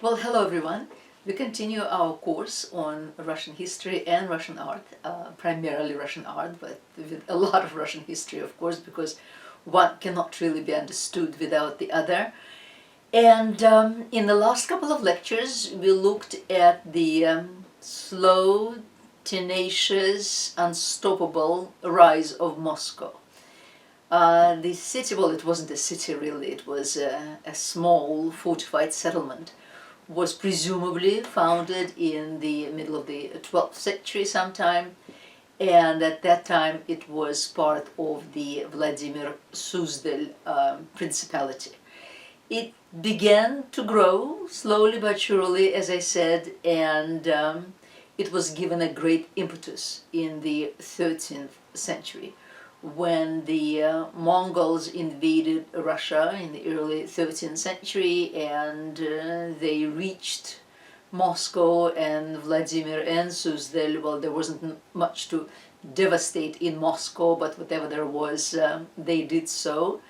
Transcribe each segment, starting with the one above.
Well, hello everyone. We continue our course on Russian history and Russian art, primarily Russian art, but with a lot of Russian history, of course, because one cannot really be understood without the other. And in the last couple of lectures, we looked at the slow, tenacious, unstoppable rise of Moscow. The city, well, it wasn't a city really, it was a small fortified settlement, was presumably founded in the middle of the 12th century sometime, and at that time it was part of the Vladimir Suzdal principality. It began to grow slowly but surely, as I said, and it was given a great impetus in the 13th century when the Mongols invaded Russia in the early 13th century, and they reached Moscow and Vladimir and Suzdal. Well, there wasn't much to devastate in Moscow, but whatever there was, they did so.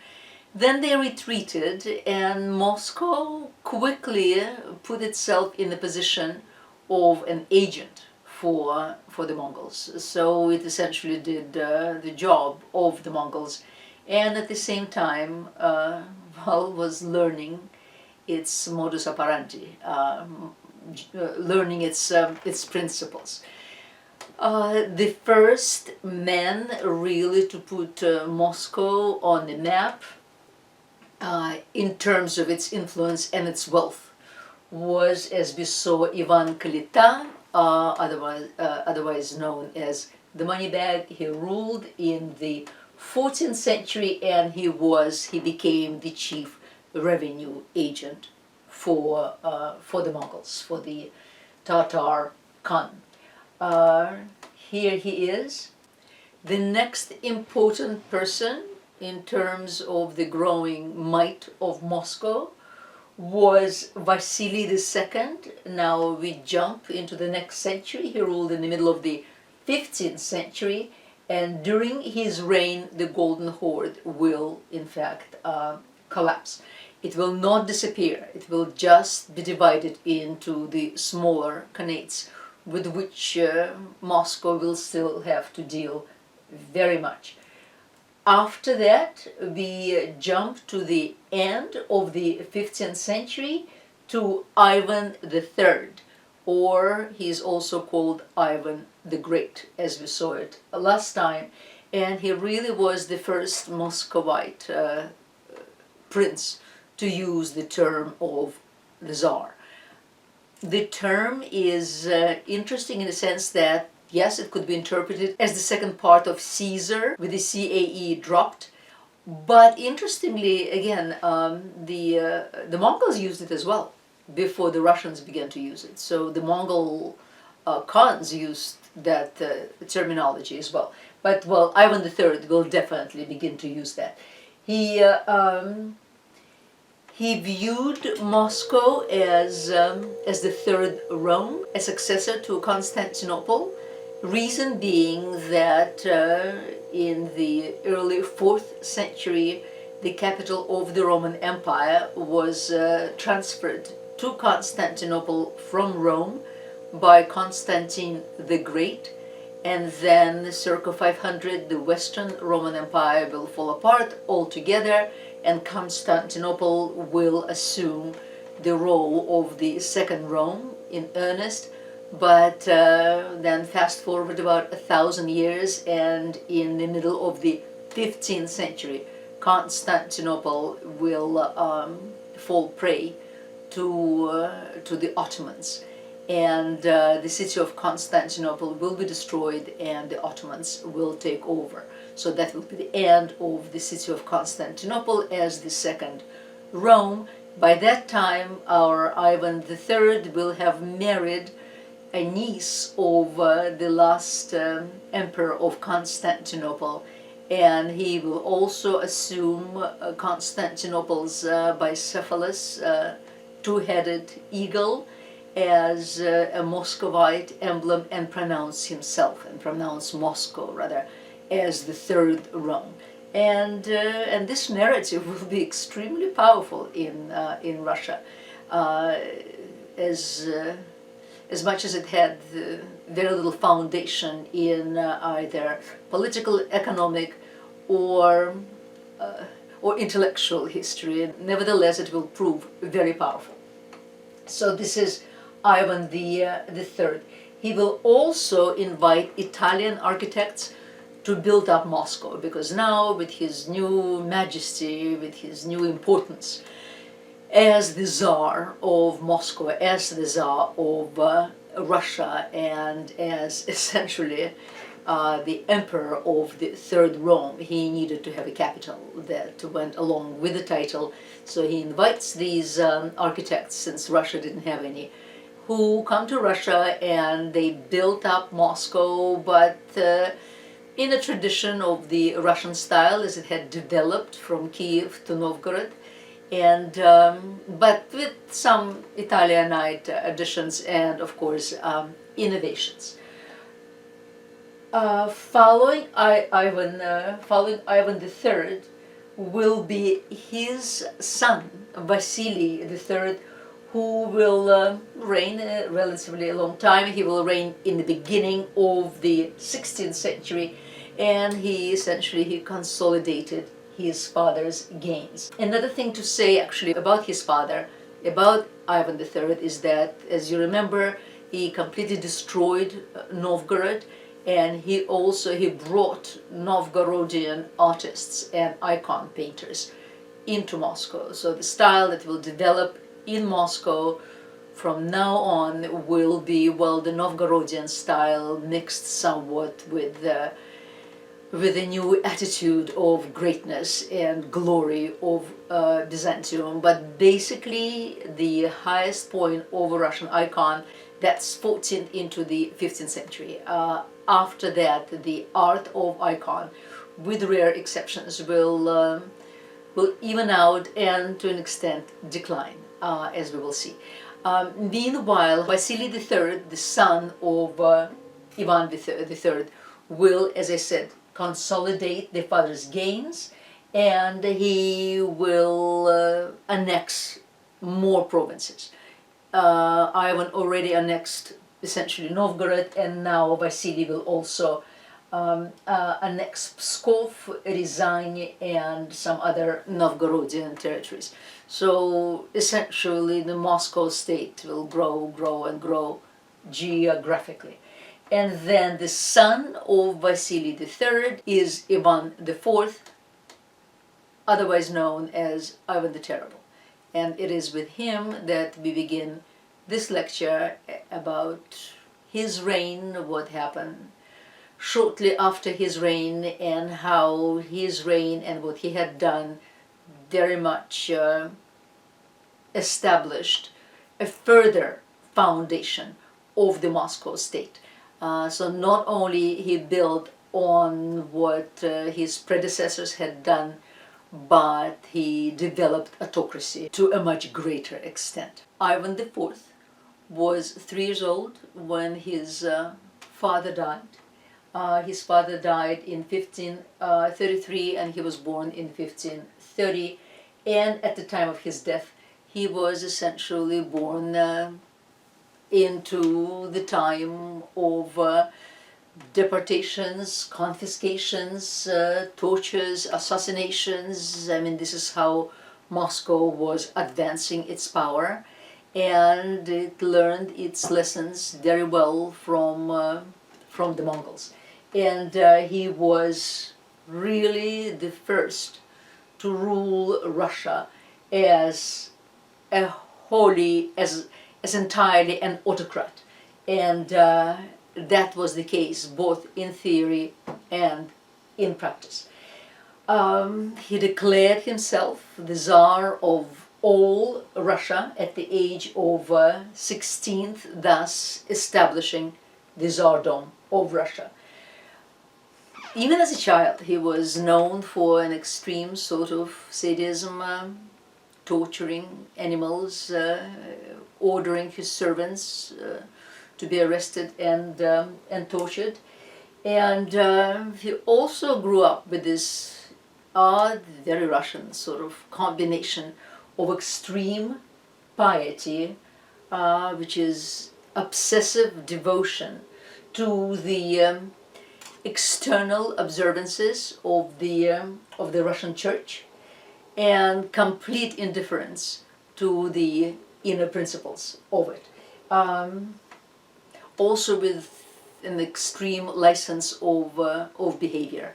Then they retreated, and Moscow quickly put itself in the position of an agent for the Mongols. So it essentially did the job of the Mongols, and at the same time, was learning its modus operandi, learning its principles. The first man really to put Moscow on the map in terms of its influence and its wealth was, as we saw, Ivan Kalita, otherwise known as the Moneybag. He ruled in the 14th century, and he became the chief revenue agent for the Mongols, for the Tatar Khan. Here he is. The next important person in terms of the growing might of Moscow was Vasily II. Now we jump into the next century. He ruled in the middle of the 15th century, and during his reign the Golden Horde will in fact collapse. It will not disappear, it will just be divided into the smaller khanates with which Moscow will still have to deal very much. After that, we jump to the end of the 15th century to Ivan III, or he is also called Ivan the Great, as we saw it last time, and he really was the first Muscovite prince to use the term of the Tsar. The term is interesting in the sense that yes, it could be interpreted as the second part of Caesar, with the CAE dropped. But interestingly, again, the Mongols used it as well before the Russians began to use it. So the Mongol Khans used that terminology as well. But well, Ivan III will definitely begin to use that. He viewed Moscow as the third Rome, a successor to Constantinople. Reason being that in the early 4th century, the capital of the Roman Empire was transferred to Constantinople from Rome by Constantine the Great, and then circa 500 the Western Roman Empire will fall apart altogether, and Constantinople will assume the role of the second Rome in earnest. But then fast forward about 1,000 years, and in the middle of the 15th century, Constantinople will fall prey to the Ottomans, and the city of Constantinople will be destroyed, and the Ottomans will take over. So that will be the end of the city of Constantinople as the second Rome. By that time, our Ivan III will have married a niece of the last emperor of Constantinople, and he will also assume Constantinople's bicephalous two-headed eagle as a Muscovite emblem, and pronounce Moscow rather as the third Rome. And this narrative will be extremely powerful in Russia. as much as it had very little foundation in either political, economic, or intellectual history. Nevertheless, it will prove very powerful. So this is Ivan the Third. He will also invite Italian architects to build up Moscow, because now with his new majesty, with his new importance as the Tsar of Moscow, as the Tsar of Russia, and as essentially the emperor of the Third Rome, he needed to have a capital that went along with the title. So he invites these architects, since Russia didn't have any, who come to Russia, and they built up Moscow, but in a tradition of the Russian style as it had developed from Kiev to Novgorod, and but with some Italianate additions and, of course, innovations. Following Ivan III will be his son Vasily III, who will reign a relatively long time. He will reign in the beginning of the 16th century, and he consolidated his father's gains. Another thing to say actually about his father, about Ivan III, is that, as you remember, he completely destroyed Novgorod, and he brought Novgorodian artists and icon painters into Moscow. So the style that will develop in Moscow from now on will be, well, the Novgorodian style mixed somewhat with a new attitude of greatness and glory of Byzantium. But basically the highest point of a Russian icon, that's 14th into the 15th century. After that, the art of icon, with rare exceptions, will even out and to an extent decline, as we will see. Meanwhile, Vasily III, the son of Ivan III, will, as I said, consolidate the father's gains, and he will annex more provinces. Ivan already annexed essentially Novgorod, and now Vasily will also annex Pskov, Rязань, and some other Novgorodian territories. So essentially the Moscow state will grow and grow geographically. And then the son of Vasily III is Ivan IV, otherwise known as Ivan the Terrible. And it is with him that we begin this lecture about his reign, what happened shortly after his reign, and how his reign and what he had done very much established a further foundation of the Moscow state. So not only he built on what his predecessors had done, but he developed autocracy to a much greater extent. Ivan IV was 3 years old when his father died. His father died in 1533, and he was born in 1530. And at the time of his death, he was essentially born into the time of deportations, confiscations, tortures, assassinations. I mean, this is how Moscow was advancing its power, and it learned its lessons very well from the Mongols. And he was really the first to rule Russia as a wholly, as entirely an autocrat. And that was the case both in theory and in practice. He declared himself the Tsar of all Russia at the age of 16th, thus establishing the Tsardom of Russia. Even as a child, he was known for an extreme sort of sadism, torturing animals, ordering his servants to be arrested and tortured. And he also grew up with this odd, very Russian sort of combination of extreme piety, which is obsessive devotion to the external observances of the Russian Church, and complete indifference to the inner principles of it. Also with an extreme license of behavior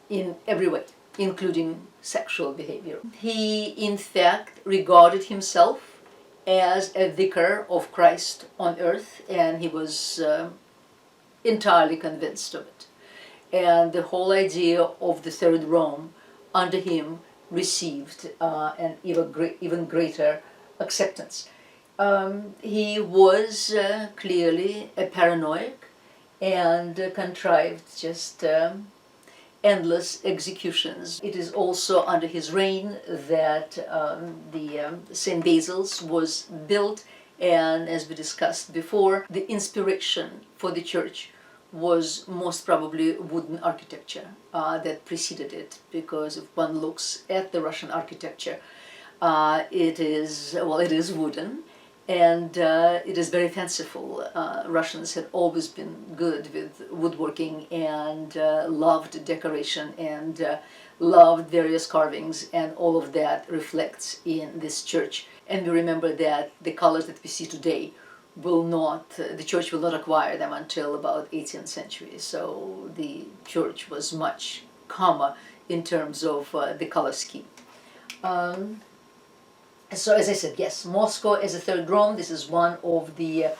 in every way, including sexual behavior. He, in fact, regarded himself as a vicar of Christ on earth, and he was entirely convinced of it. And the whole idea of the Third Rome under him received an even greater acceptance. He was clearly a paranoiac and contrived just endless executions. It is also under his reign that the St. Basil's was built, and as we discussed before, the inspiration for the church was most probably wooden architecture that preceded it, because if one looks at the Russian architecture, it is wooden, and it is very fanciful. Russians had always been good with woodworking and loved decoration and loved various carvings, and all of that reflects in this church. And we remember that the colors that we see today the church will not acquire them until about 18th century. So the church was much calmer in terms of the color scheme. So as I said, yes, Moscow as a Third Rome, this is one of the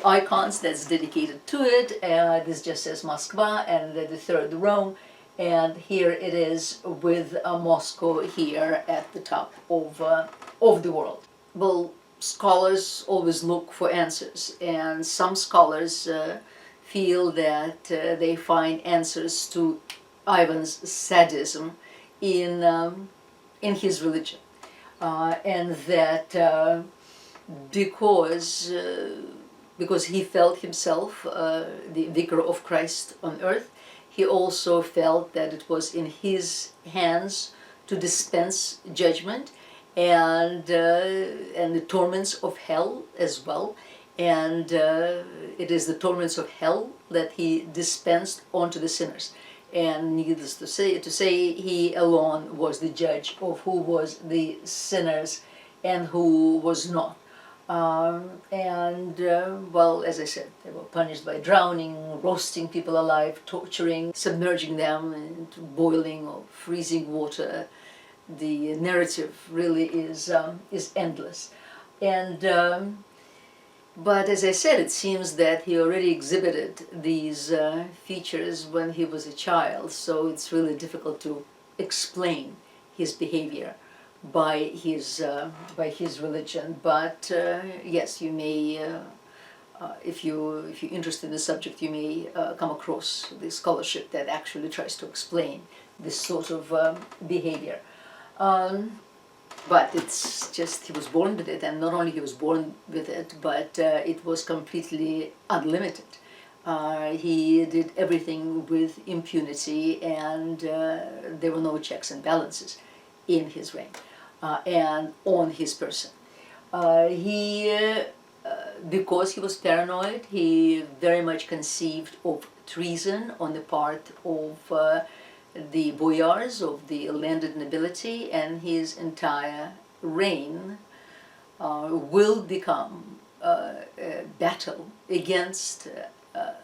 icons that's dedicated to it. This just says Moskva and the Third Rome, and here it is with Moscow here at the top of the world. Well, scholars always look for answers, and some scholars feel that they find answers to Ivan's sadism in his religion, and that because he felt himself the vicar of Christ on earth, he also felt that it was in his hands to dispense judgment and the torments of hell as well, and it is the torments of hell that he dispensed onto the sinners. And needless to say, he alone was the judge of who was the sinners and who was not. Well, as I said, they were punished by drowning, roasting people alive, torturing, submerging them into boiling or freezing water. The narrative really is endless, and but as I said, it seems that he already exhibited these features when he was a child. So it's really difficult to explain his behavior by his religion. But yes, you may, if you're interested in the subject, you may come across the scholarship that actually tries to explain this sort of behavior. But it's just he was born with it, and not only he was born with it, but it was completely unlimited. He did everything with impunity, and there were no checks and balances in his reign and on his person. Because he was paranoid, he very much conceived of treason on the part of the boyars, of the landed nobility, and his entire reign will become a battle against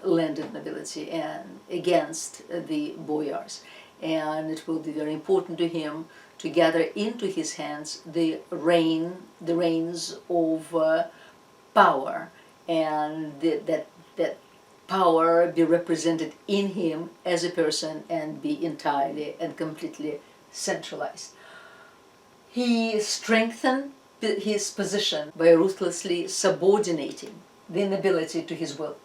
landed nobility and against the boyars. And it will be very important to him to gather into his hands the reins of power, and that power be represented in him as a person and be entirely and completely centralized. He strengthened his position by ruthlessly subordinating the nobility to his will.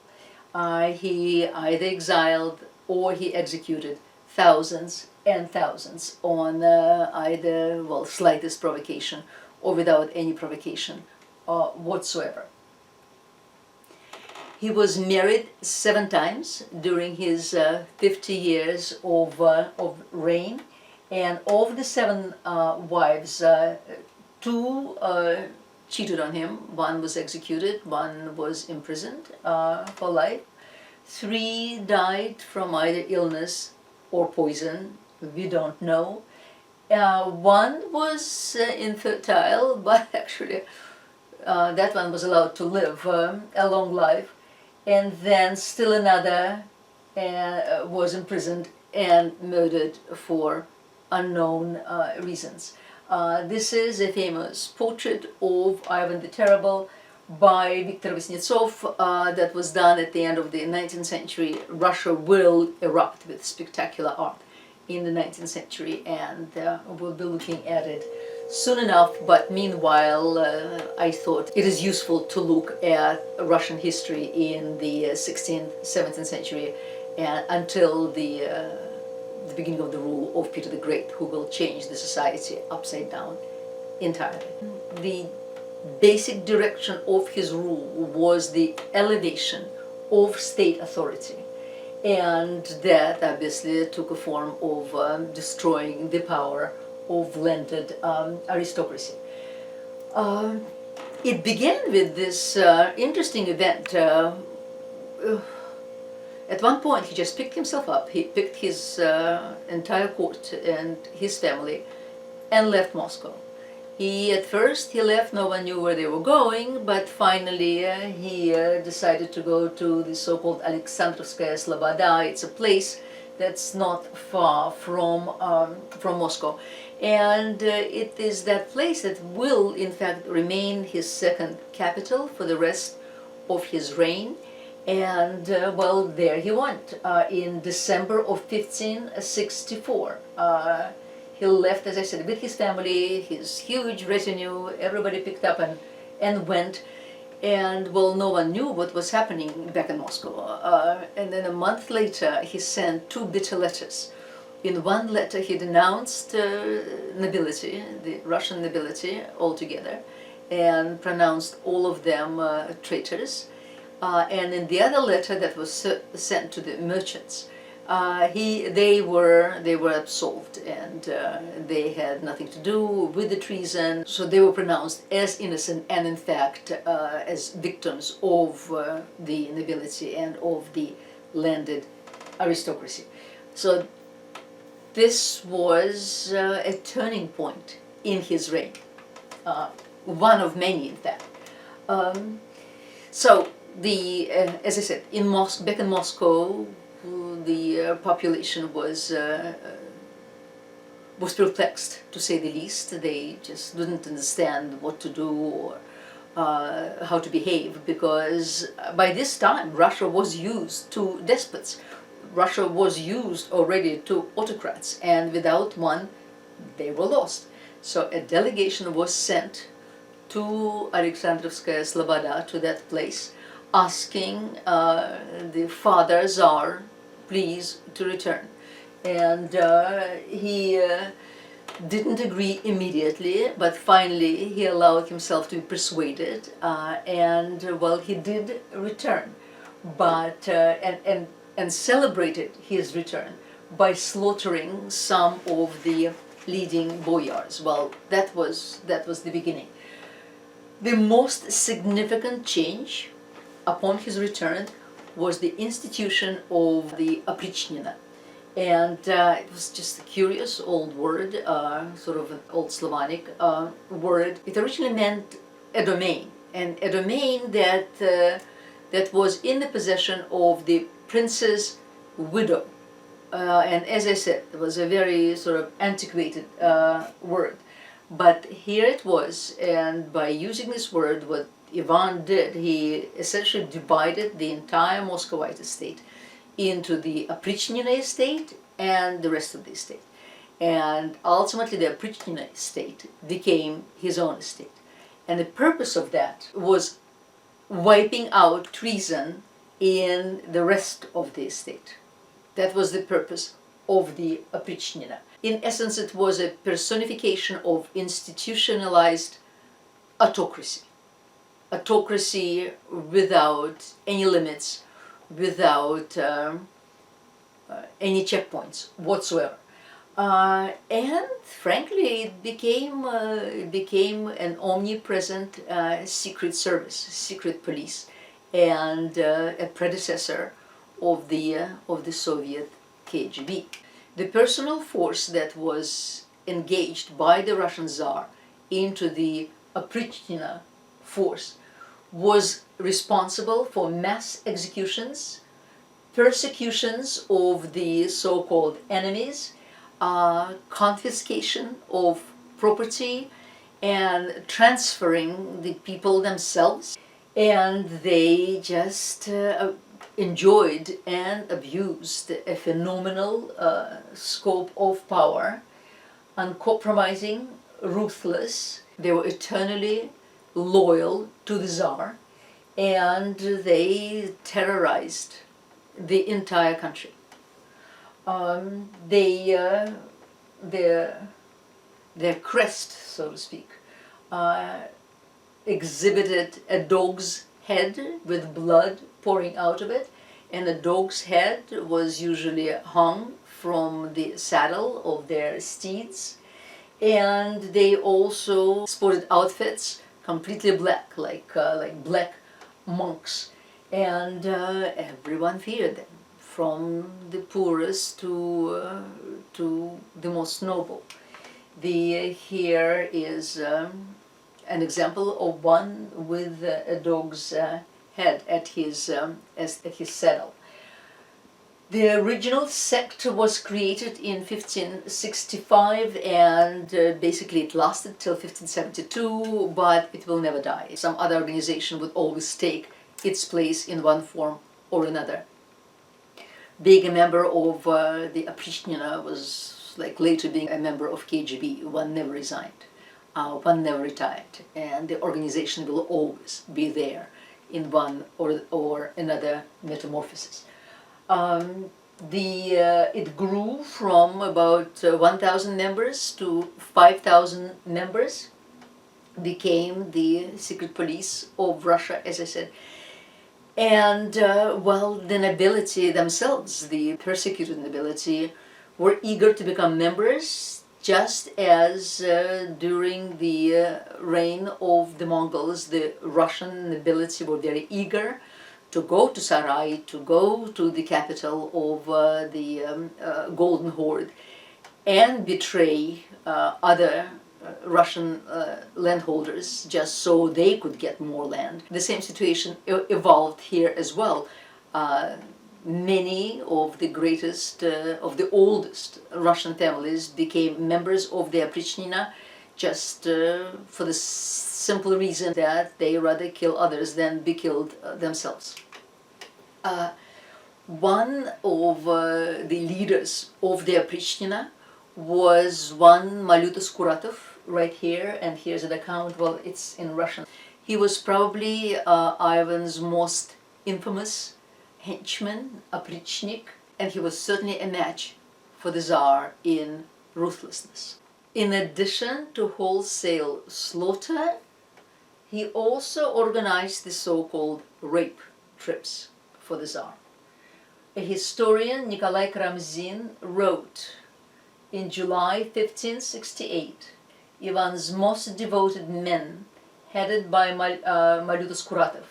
He either exiled or he executed thousands and thousands on either slightest provocation or without any provocation whatsoever. He was married 7 times during his 50 years of reign, and of the 7 wives, 2 cheated on him. One was executed, one was imprisoned for life. 3 died from either illness or poison, we don't know. One was infertile, but actually that one was allowed to live a long life. And then still another was imprisoned and murdered for unknown reasons. This is a famous portrait of Ivan the Terrible by Viktor Kuznetsov that was done at the end of the 19th century. Russia will erupt with spectacular art in the 19th century, and we'll be looking at it soon enough. But meanwhile, I thought it is useful to look at Russian history in the 16th, 17th century and until the beginning of the rule of Peter the Great, who will change the society upside down entirely. The basic direction of his rule was the elevation of state authority, and that obviously took a form of destroying the power of landed aristocracy. It began with this interesting event. At one point he just picked himself up, he picked his entire court and his family and left Moscow. At first he left, no one knew where they were going, but finally he decided to go to the so-called Alexandrovskaya Sloboda. It's a place that's not far from Moscow. And it is that place that will in fact remain his second capital for the rest of his reign. And well, there he went in December of 1564. He left, as I said, with his family, his huge retinue. Everybody picked up and went. And well, no one knew what was happening back in Moscow. And then a month later he sent 2 bitter letters. In one letter he denounced nobility, the Russian nobility altogether, and pronounced all of them traitors. And in the other letter that was sent to the merchants, they were absolved, and they had nothing to do with the treason. So they were pronounced as innocent, and in fact as victims of the nobility and of the landed aristocracy. So this was a turning point in his reign, one of many, in fact. So as I said, back in Moscow, the population was perplexed, to say the least. They just didn't understand what to do or how to behave, because by this time Russia was used to despots. Russia was used already to autocrats, and without one they were lost. So a delegation was sent to Alexandrovskaya Sloboda, to that place, asking the father Tsar please to return. And he didn't agree immediately, but finally he allowed himself to be persuaded, and well, he did return, but and celebrated his return by slaughtering some of the leading boyars. Well, that was the beginning. The most significant change upon his return was the institution of the oprichnina. And it was just a curious old word, sort of an old Slavonic word. It originally meant a domain, and a domain that was in the possession of the prince's widow. And as I said, it was a very sort of antiquated word. But here it was, and by using this word, what Ivan did, he essentially divided the entire Muscovite estate into the oprichnina estate and the rest of the estate. And ultimately the oprichnina estate became his own estate. And the purpose of that was wiping out treason in the rest of the estate. That was the purpose of the oprichnina. In essence, it was a personification of institutionalized autocracy. Autocracy without any limits, without any checkpoints whatsoever. And frankly, it became an omnipresent secret service, secret police, and a predecessor of the Soviet KGB. The personal force that was engaged by the Russian Tsar into the Oprichnina force was responsible for mass executions, persecutions of the so-called enemies, confiscation of property, and transferring the people themselves. And they just enjoyed and abused a phenomenal scope of power, uncompromising, ruthless. They were eternally loyal to the Tsar, and they terrorized the entire country. Their crest, so to speak, exhibited a dog's head with blood pouring out of it, and the dog's head was usually hung from the saddle of their steeds. And they also sported outfits completely black, like black monks, and everyone feared them, from the poorest to the most noble. Here is an example of one with a dog's head at his saddle. The original sect was created in 1565, and basically it lasted till 1572, but it will never die. Some other organization would always take its place in one form or another. Being a member of the Oprichnina was like later being a member of KGB. One never resigned, one never retired, and the organization will always be there in one or another metamorphosis. It grew from about 1,000 members to 5,000 members, became the secret police of Russia, as I said. And the nobility themselves, the persecuted nobility, were eager to become members, just as during the reign of the Mongols, the Russian nobility were very eager to go to Sarai, to go to the capital of the Golden Horde, and betray other Russian landholders just so they could get more land. The same situation evolved here as well. Many of the greatest, of the oldest Russian families became members of the Oprichnina just for the simple reason that they rather kill others than be killed themselves. One of the leaders of the Oprichnina was one Malyuta Skuratov, right here, and here's an account, well, it's in Russian. He was probably Ivan's most infamous henchman, oprichnik, and he was certainly a match for the Tsar in ruthlessness. In addition to wholesale slaughter, he also organized the so-called rape trips for the Tsar. A historian, Nikolai Karamzin, wrote in July 1568, Ivan's most devoted men, headed by Malyuta Skuratov,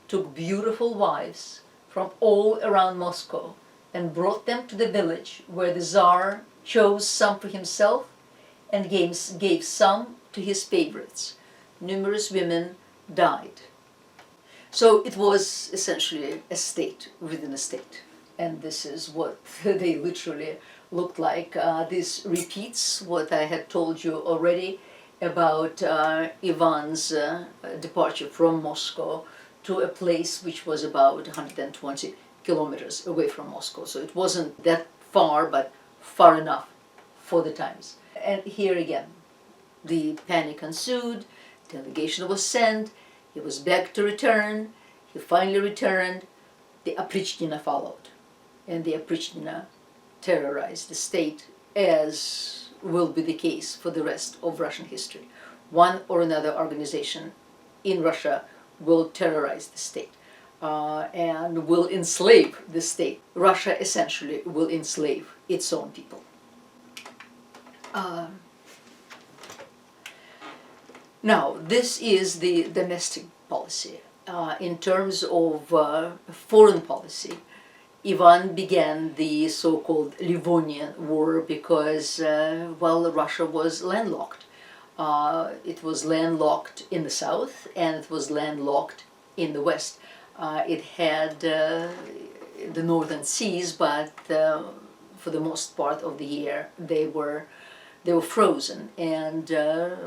took beautiful wives from all around Moscow and brought them to the village where the Tsar chose some for himself and gave some to his favorites. Numerous women died. So it was essentially a state within a state, and this is what they literally looked like. This repeats what I had told you already about Ivan's departure from Moscow to a place which was about 120 kilometers away from Moscow. So it wasn't that far, but far enough for the times. And here again, the panic ensued, delegation was sent, he was begged to return, he finally returned, the Oprichnina followed, and the Oprichnina terrorized the state, as will be the case for the rest of Russian history. One or another organization in Russia will terrorize the state and will enslave the state. Russia essentially will enslave its own people. Uh, Now, this is the domestic policy. In terms of foreign policy, Ivan began the so-called Livonian War because, well, Russia was landlocked. It was landlocked in the south and it was landlocked in the west. It had the northern seas, but for the most part of the year they were frozen, and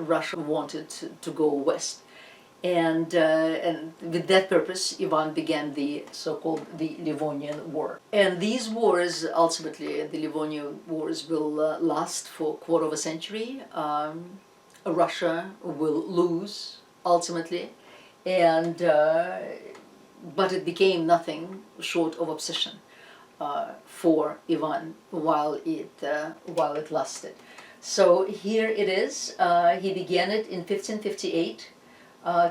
Russia wanted to go west. And with that purpose, Ivan began the so-called the Livonian War. And these wars, ultimately, the Livonian Wars will last for a quarter of a century. Russia will lose, ultimately, and but it became nothing short of obsession for Ivan while it lasted. So here it is. He began it in 1558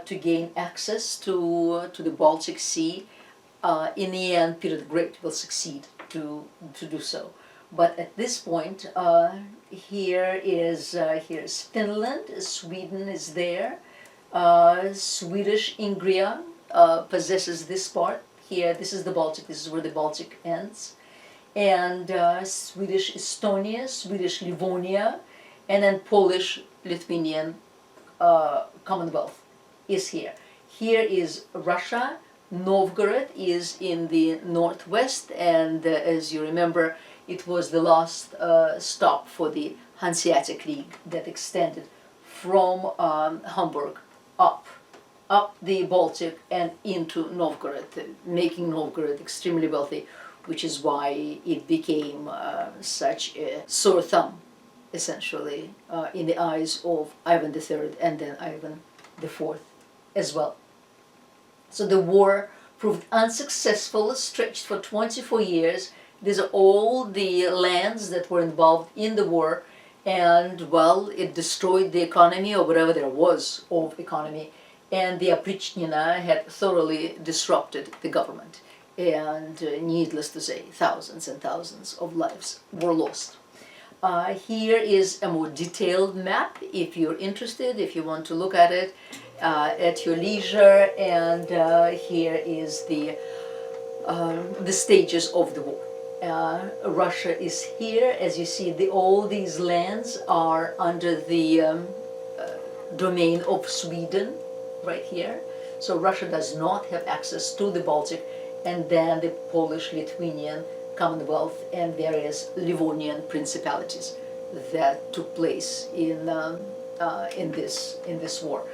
to gain access to the Baltic Sea. In the end, Peter the Great will succeed to do so. But at this point, here's Finland. Sweden is there. Swedish Ingria possesses this part here. This is the Baltic. This is where the Baltic ends. And Swedish Estonia, Swedish Livonia, and then Polish Lithuanian Commonwealth is here. Here is Russia. Novgorod is in the northwest, and as you remember, it was the last stop for the Hanseatic League that extended from Hamburg up the Baltic and into Novgorod, making Novgorod extremely wealthy, which is why it became such a sore thumb, essentially, in the eyes of Ivan III and then Ivan IV as well. So the war proved unsuccessful, stretched for 24 years. These are all the lands that were involved in the war, and, well, it destroyed the economy, or whatever there was of economy, and the Oprichnina had thoroughly disrupted the government. And needless to say, thousands and thousands of lives were lost. Here is a more detailed map, if you're interested, if you want to look at it at your leisure. And here is the stages of the war. Russia is here. As you see, all these lands are under the domain of Sweden, right here. So Russia does not have access to the Baltic, and then the Polish-Lithuanian Commonwealth and various Livonian principalities that took place in this war.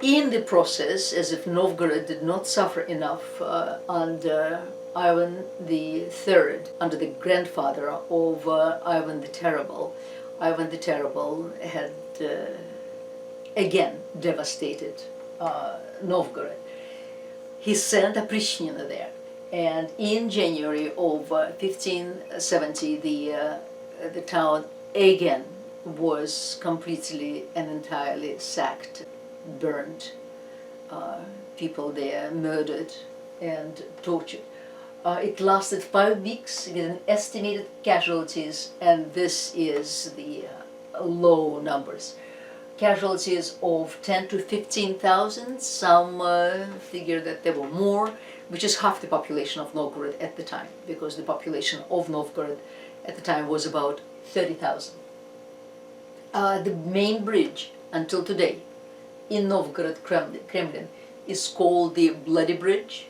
In the process, as if Novgorod did not suffer enough under Ivan III, under the grandfather of Ivan the Terrible, Ivan the Terrible had again devastated Novgorod. He sent Oprichnina there, and in January of 1570, the town again was completely and entirely sacked, burned, people there murdered and tortured. It lasted 5 weeks with an estimated casualties, and this is the low numbers. Casualties of 10 to 15,000, some figure that there were more, which is half the population of Novgorod at the time, because the population of Novgorod at the time was about 30,000. The main bridge until today in Novgorod Kremlin is called the Bloody Bridge,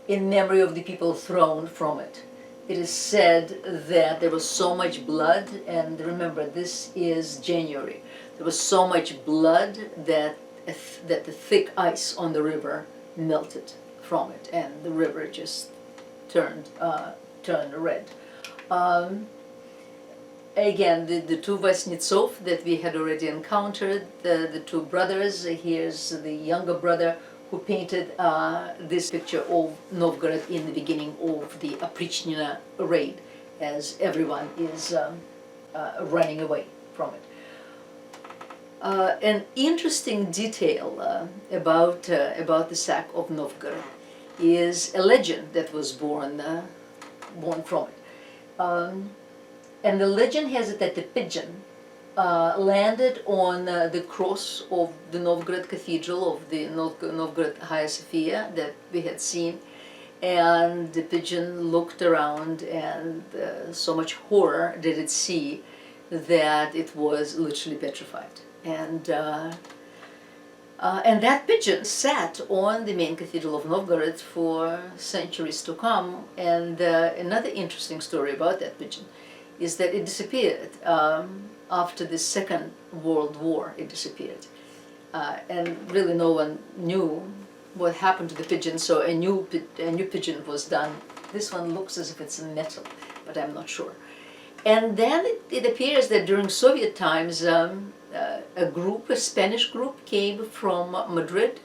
in memory of the people thrown from it. It is said that there was so much blood, and remember, this is January. There was so much blood that the thick ice on the river melted from it, and the river just turned red. Again, the two Vasnetsov that we had already encountered, the two brothers. Here's the younger brother who painted this picture of Novgorod in the beginning of the Oprichnina raid, as everyone is running away from it. An interesting detail about the sack of Novgorod is a legend that was born from it. And the legend has it that the pigeon landed on the cross of the Novgorod Cathedral, of the Novgorod Hagia Sophia that we had seen, and the pigeon looked around, and so much horror did it see that it was literally petrified. And that pigeon sat on the main cathedral of Novgorod for centuries to come. And another interesting story about that pigeon is that it disappeared after the Second World War. It disappeared, and really no one knew what happened to the pigeon. So a new pigeon was done. This one looks as if it's metal, but I'm not sure. And then it appears that during Soviet times, a Spanish group, came from Madrid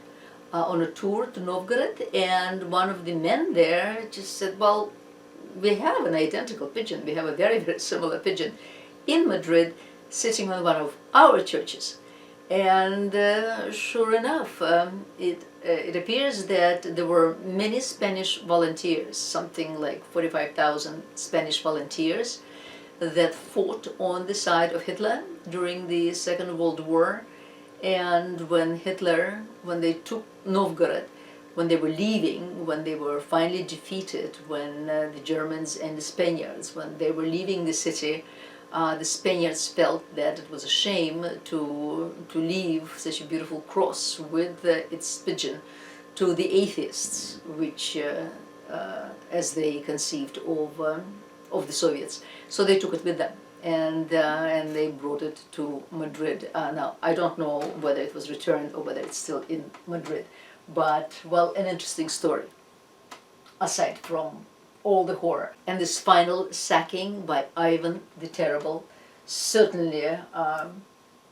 on a tour to Novgorod, and one of the men there just said, well, we have an identical pigeon, we have a very, very similar pigeon in Madrid sitting on one of our churches. And sure enough, it appears that there were many Spanish volunteers, something like 45,000 Spanish volunteers, that fought on the side of Hitler during the Second World War. And when they took Novgorod, when they were leaving, when they were finally defeated, when the Germans and the Spaniards, when they were leaving the city, the Spaniards felt that it was a shame to leave such a beautiful cross with its pigeon to the atheists, which, as they conceived of the Soviets. So they took it with them, and they brought it to Madrid. Now, I don't know whether it was returned or whether it's still in Madrid, but, well, an interesting story, aside from all the horror. And this final sacking by Ivan the Terrible certainly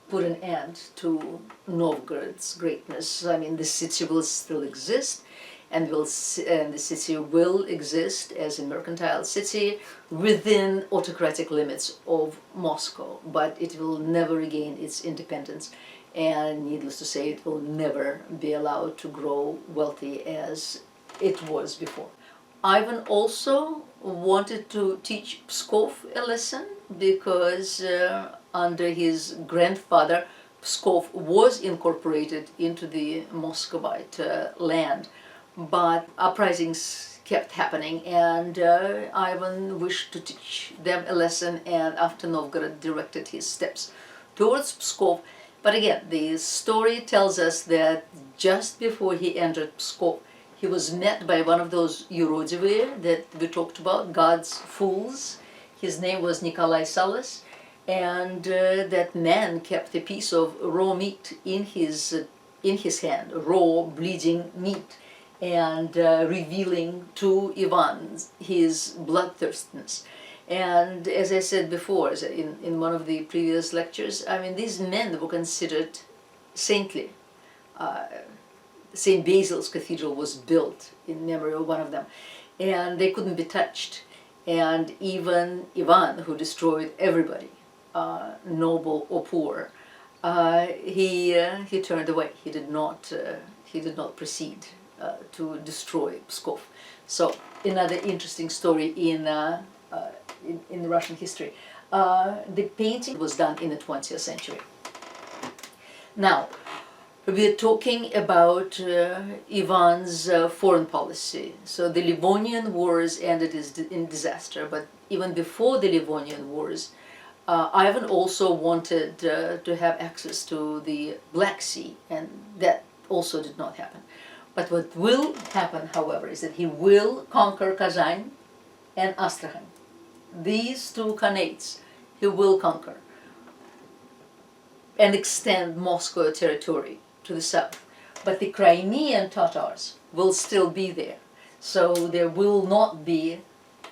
put an end to Novgorod's greatness. I mean, the city will still exist, and the city will exist as a mercantile city within autocratic limits of Moscow, but it will never regain its independence, and needless to say, it will never be allowed to grow wealthy as it was before. Ivan also wanted to teach Pskov a lesson, because under his grandfather, Pskov was incorporated into the Muscovite land. But uprisings kept happening, and Ivan wished to teach them a lesson, and after Novgorod directed his steps towards Pskov. But again, the story tells us that just before he entered Pskov, he was met by one of those Yurodivir that we talked about, God's fools. His name was Nikolai Salas, and that man kept a piece of raw meat in his hand, raw, bleeding meat, and revealing to Ivan his bloodthirstiness. And as I said before, in one of the previous lectures, I mean, these men were considered saintly. St. Basil's Cathedral was built in memory of one of them, and they couldn't be touched. And even Ivan, who destroyed everybody, noble or poor, he turned away. He did not proceed to destroy Pskov. So another interesting story in Russian history. The painting was done in the 20th century. Now, we're talking about Ivan's foreign policy. So the Livonian Wars ended in disaster, but even before the Livonian Wars, Ivan also wanted to have access to the Black Sea, and that also did not happen. But what will happen, however, is that he will conquer Kazan and Astrakhan. These two khanates he will conquer and extend Moscow territory to the south. But the Crimean Tatars will still be there, so there will not be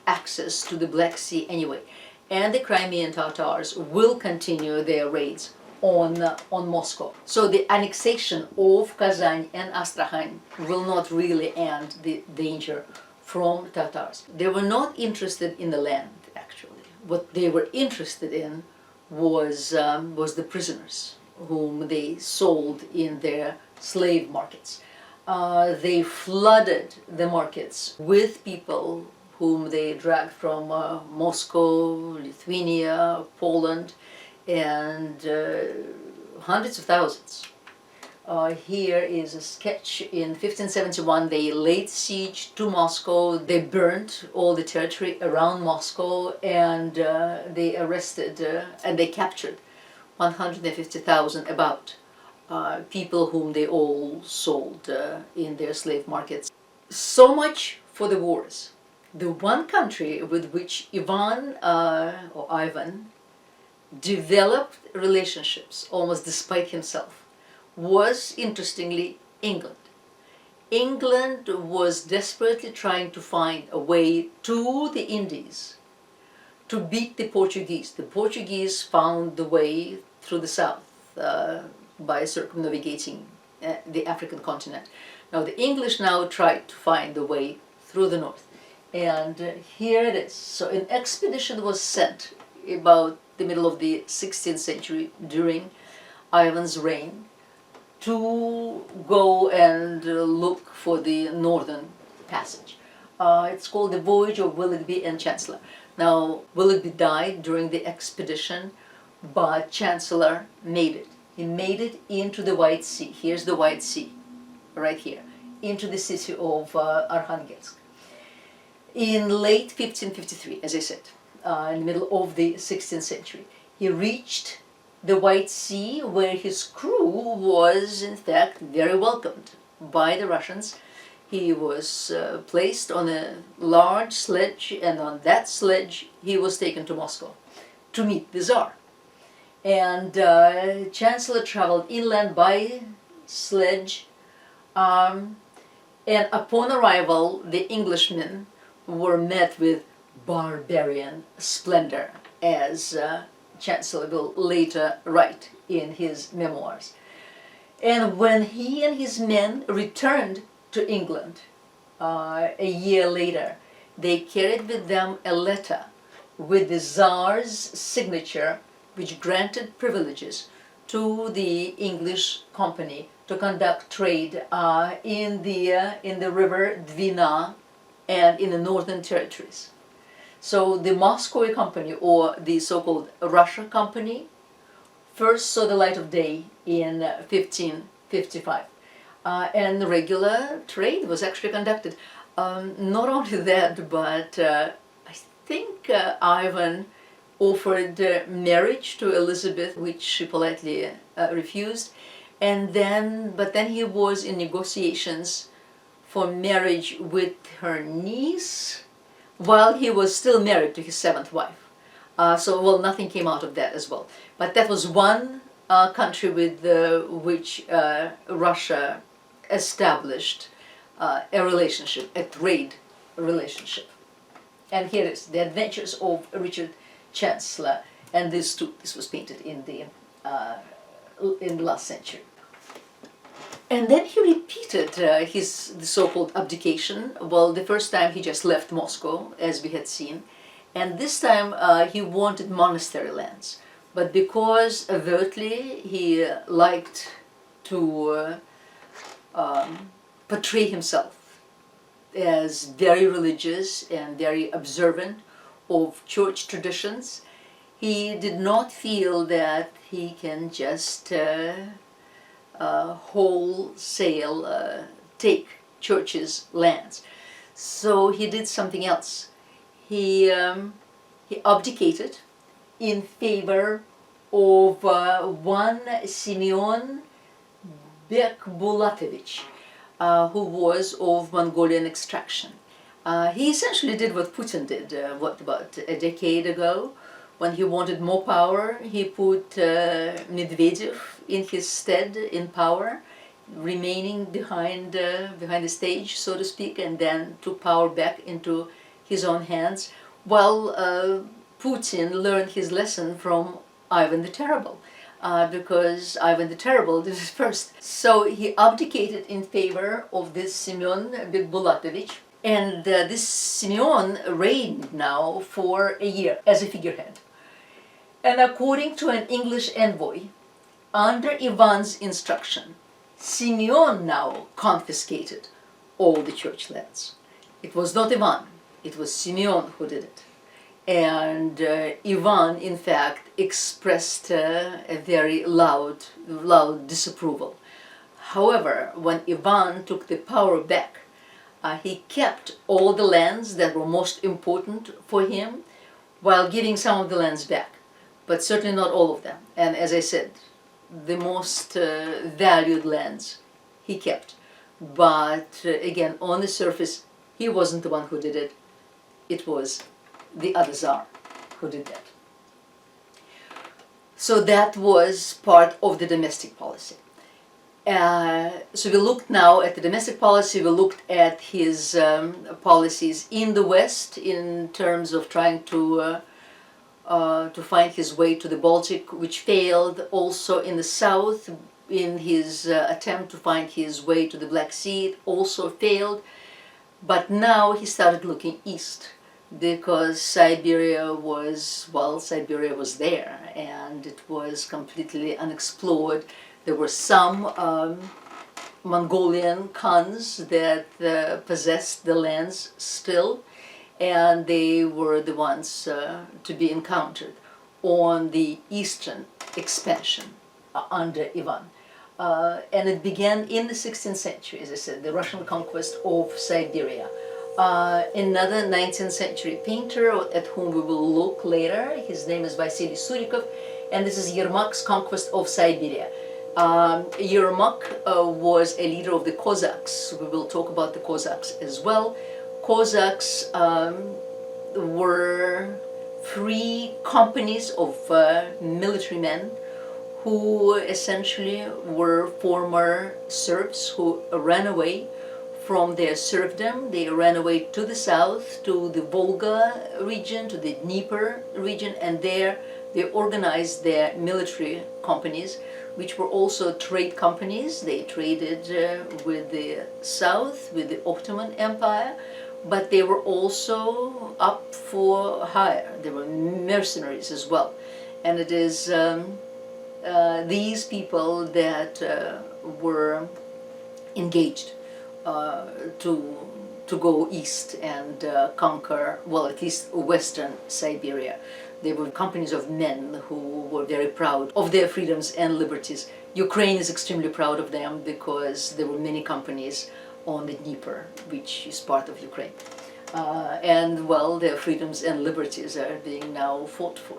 access to the Black Sea anyway. And the Crimean Tatars will continue their raids on Moscow. So the annexation of Kazan and Astrakhan will not really end the danger from Tatars. They were not interested in the land, actually. What they were interested in was the prisoners whom they sold in their slave markets. They flooded the markets with people whom they dragged from Moscow, Lithuania, Poland, and hundreds of thousands. Here is a sketch. In 1571 they laid siege to Moscow, they burnt all the territory around Moscow, and they arrested and they captured 150,000 about people whom they all sold in their slave markets. So much for the wars. The one country with which Ivan developed relationships almost despite himself was, interestingly, England. England was desperately trying to find a way to the Indies to beat the Portuguese. The Portuguese found the way through the south by circumnavigating the African continent. Now the English now tried to find the way through the north. And here it is. So an expedition was sent about the middle of the 16th century during Ivan's reign to go and look for the northern passage. It's called the Voyage of Willoughby and Chancellor. Now, Willoughby died during the expedition, but Chancellor made it. He made it into the White Sea. Here's the White Sea, right here, into the city of Arkhangelsk. In late 1553, as I said, in the middle of the 16th century, he reached the White Sea, where his crew was in fact very welcomed by the Russians. He was placed on a large sledge, and on that sledge he was taken to Moscow to meet the Tsar. And Chancellor traveled inland by sledge, and upon arrival the Englishmen were met with barbarian splendor, as Chancellor will later write in his memoirs. And when he and his men returned to England a year later, they carried with them a letter with the Tsar's signature, which granted privileges to the English company to conduct trade in the river Dwina and in the northern territories. So the Muscovite company, or the so-called Russia company, first saw the light of day in 1555. And regular trade was actually conducted. Not only that, but I think Ivan offered marriage to Elizabeth, which she politely refused. But then he was in negotiations for marriage with her niece, while he was still married to his seventh wife. Nothing came out of that as well. But that was one country with which Russia established a relationship, a trade relationship. And here is the adventures of Richard Chancellor, and this was painted in the last century. And then he repeated the so-called abdication. Well, the first time he just left Moscow, as we had seen, and this time he wanted monastery lands. But because overtly he liked to portray himself as very religious and very observant of church traditions, he did not feel that he can just wholesale take churches' lands. So he did something else. He abdicated in favor of one Simeon Bekbulatovich, who was of Mongolian extraction. He essentially did what Putin did, about a decade ago. When he wanted more power, he put Medvedev in his stead in power, remaining behind the stage, so to speak, and then took power back into his own hands. While Putin learned his lesson from Ivan the Terrible, because Ivan the Terrible did it first. So he abdicated in favor of this Simeon Bekbulatovich, and this Simeon reigned now for a year as a figurehead. And according to an English envoy, under Ivan's instruction, Simeon now confiscated all the church lands. It was not Ivan, it was Simeon who did it. And Ivan, in fact, expressed a very loud disapproval. However, when Ivan took the power back, he kept all the lands that were most important for him, while giving some of the lands back, but certainly not all of them. And as I said, the most valued lands he kept. But again, on the surface, he wasn't the one who did it. It was the other Tsar who did that. So that was part of the domestic policy. So we looked now at the domestic policy, we looked at his policies in the West in terms of trying to find his way to the Baltic, which failed. Also in the South, in his attempt to find his way to the Black Sea, it also failed. But now he started looking east, because Siberia was there and it was completely unexplored. There were some Mongolian Khans that possessed the lands still, and they were the ones to be encountered on the eastern expansion under Ivan. And it began in the 16th century, as I said, the Russian conquest of Siberia. Another 19th century painter at whom we will look later, his name is Vasily Surikov, and this is Yermak's conquest of Siberia. Yermak was a leader of the Cossacks. We will talk about the Cossacks as well. Cossacks were free companies of military men who essentially were former serfs who ran away from their serfdom. They ran away to the south, to the Volga region, to the Dnieper region, and there they organized their military companies, which were also trade companies. They traded with the south, with the Ottoman Empire, but they were also up for hire. They were mercenaries as well. And it is these people that were engaged to go east and conquer, well, at least western Siberia. They were companies of men who were very proud of their freedoms and liberties. Ukraine is extremely proud of them because there were many companies on the Dnieper, which is part of Ukraine. And, well, their freedoms and liberties are being now fought for.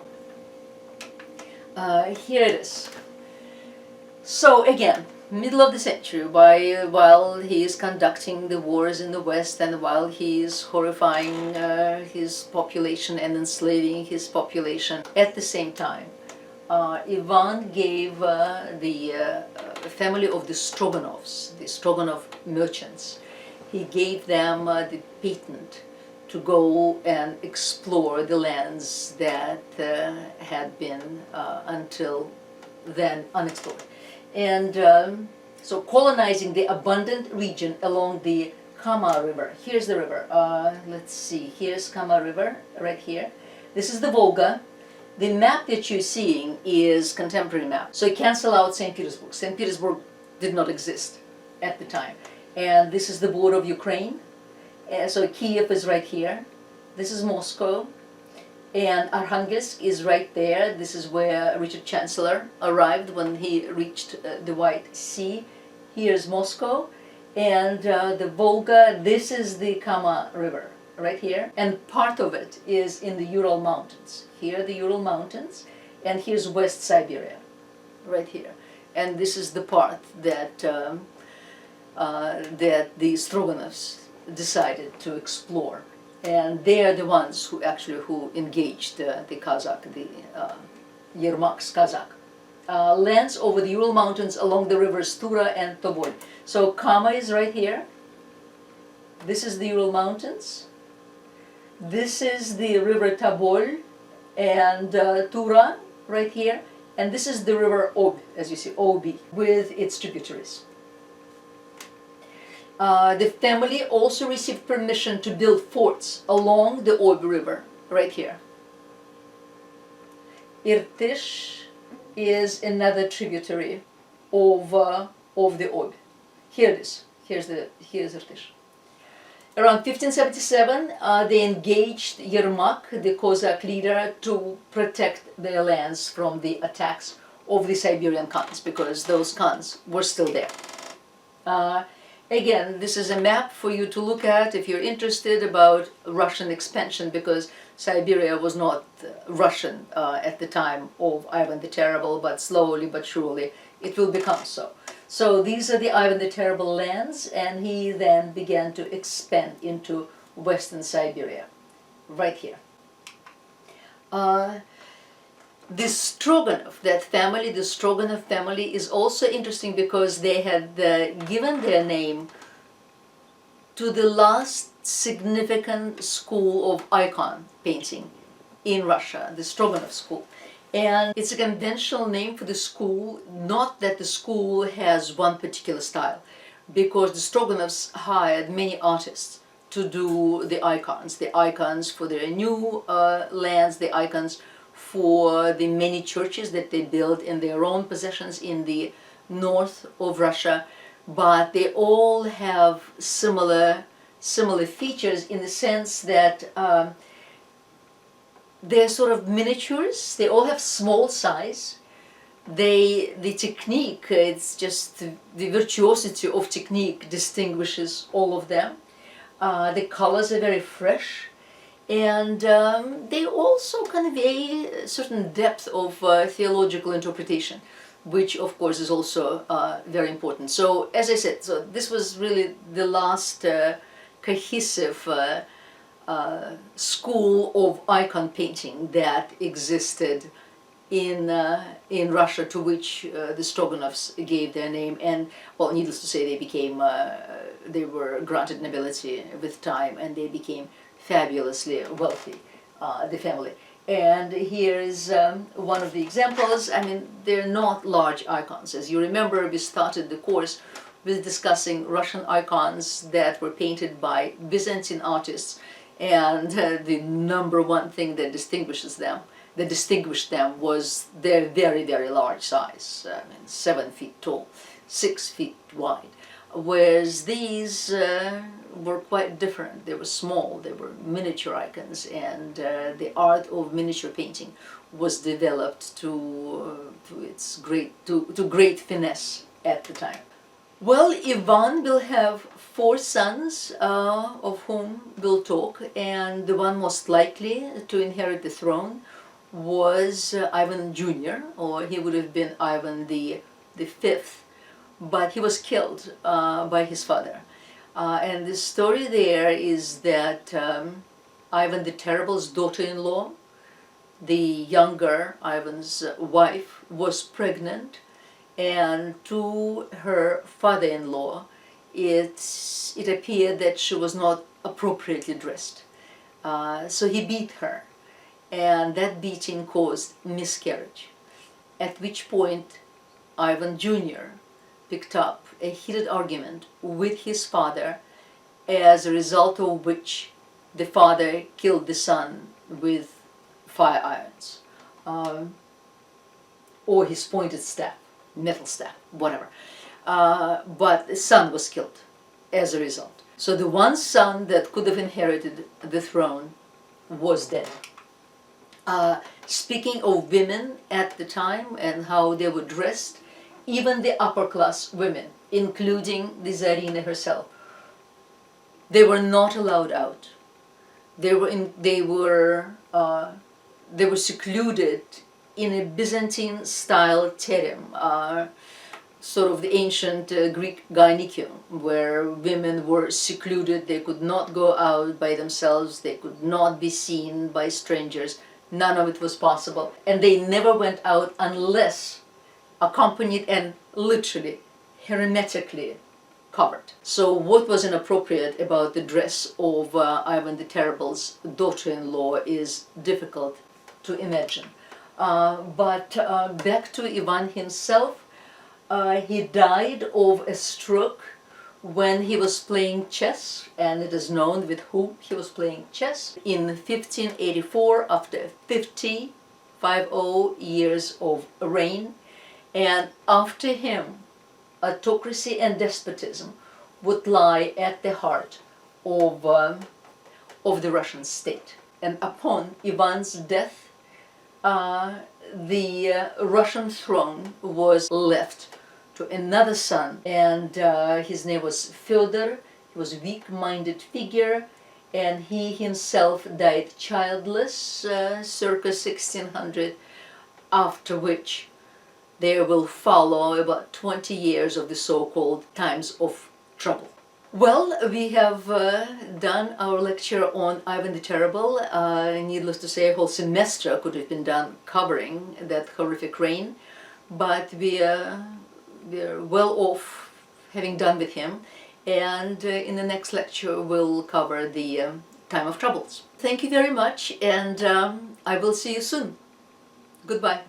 Here it is. So again, middle of the century, while he is conducting the wars in the West and while he is horrifying his population and enslaving his population, at the same time, Ivan gave the family of the Stroganovs, the Stroganov merchants, he gave them the patent to go and explore the lands that had been until then unexplored. And so colonizing the abundant region along the Kama River. Here's the river. Let's see. Here's Kama River right here. This is the Volga. The map that you're seeing is contemporary map. So cancel out St. Petersburg. St. Petersburg did not exist at the time. And this is the border of Ukraine. So Kiev is right here. This is Moscow. And Arkhangelsk is right there. This is where Richard Chancellor arrived when he reached the White Sea. Here's Moscow. And the Volga, this is the Kama River right here. And part of it is in the Ural Mountains. Here are the Ural Mountains. And here's West Siberia right here. And this is the part that, that the Stroganovs decided to explore. And they are the ones who actually engaged the Kazakh, the Yermak's Kazakh. Lands over the Ural Mountains along the rivers Tura and Tobol. So Kama is right here. This is the Ural Mountains. This is the river Tobol and Tura right here. And this is the river Ob, as you see, Obi, with its tributaries. The family also received permission to build forts along the Ob River, right here. Irtysh is another tributary of the Ob. Here it is. Here's Irtysh. Around 1577, they engaged Yermak, the Cossack leader, to protect their lands from the attacks of the Siberian Khans, because those Khans were still there. Again, this is a map for you to look at if you're interested about Russian expansion, because Siberia was not Russian at the time of Ivan the Terrible, but slowly but surely it will become so. So these are the Ivan the Terrible lands, and he then began to expand into Western Siberia, right here. The Stroganov, that family, the Stroganov family, is also interesting because they had given their name to the last significant school of icon painting in Russia, the Stroganov school. And it's a conventional name for the school, not that the school has one particular style, because the Stroganovs hired many artists to do the icons for their new lands, the icons for the many churches that they built in their own possessions in the north of Russia, but they all have similar features in the sense that they're sort of miniatures. They all have small size. The technique, it's just the virtuosity of technique distinguishes all of them. The colors are very fresh. And they also convey a certain depth of theological interpretation, which of course is also very important. So as I said, so this was really the last cohesive school of icon painting that existed in Russia, to which the Stroganovs gave their name. And well, needless to say, they were granted nobility with time, and they became fabulously wealthy, the family. And here is one of the examples. I mean, they're not large icons. As you remember, we started the course with discussing Russian icons that were painted by Byzantine artists, and the number one thing that distinguished them was their very, very large size. I mean, 7 feet tall, 6 feet wide. Whereas these were quite different. They were small, they were miniature icons, and the art of miniature painting was developed to great finesse at the time. Well, Ivan will have 4 sons, of whom we'll talk, and the one most likely to inherit the throne was Ivan Jr., or he would have been Ivan the Fifth, but he was killed by his father. And the story there is that Ivan the Terrible's daughter-in-law, the younger Ivan's wife, was pregnant, and to her father-in-law it appeared that she was not appropriately dressed. So he beat her, and that beating caused miscarriage, at which point Ivan Jr. picked up a heated argument with his father, as a result of which the father killed the son with fire irons, or his pointed staff, metal staff, whatever. But the son was killed as a result. So the one son that could have inherited the throne was dead. Speaking of women at the time and how they were dressed, even the upper class women, including the Tsarina herself, they were not allowed out. They were secluded in a Byzantine style terem, sort of the ancient Greek gynikium, where women were secluded. They could not go out by themselves, they could not be seen by strangers. None of it was possible, and they never went out unless accompanied and literally hermetically covered. So what was inappropriate about the dress of Ivan the Terrible's daughter-in-law is difficult to imagine. But back to Ivan himself, he died of a stroke when he was playing chess, and it is known with whom he was playing chess, in 1584, after 50 years of reign. And after him, autocracy and despotism would lie at the heart of the Russian state. And upon Ivan's death, the Russian throne was left to another son, and his name was Fyodor. He was a weak-minded figure, and he himself died childless circa 1600, after which there will follow about 20 years of the so-called times of trouble. Well, we have done our lecture on Ivan the Terrible. Needless to say, a whole semester could have been done covering that horrific reign, but we're well off having done with him, and in the next lecture we'll cover the time of troubles. Thank you very much, and I will see you soon. Goodbye.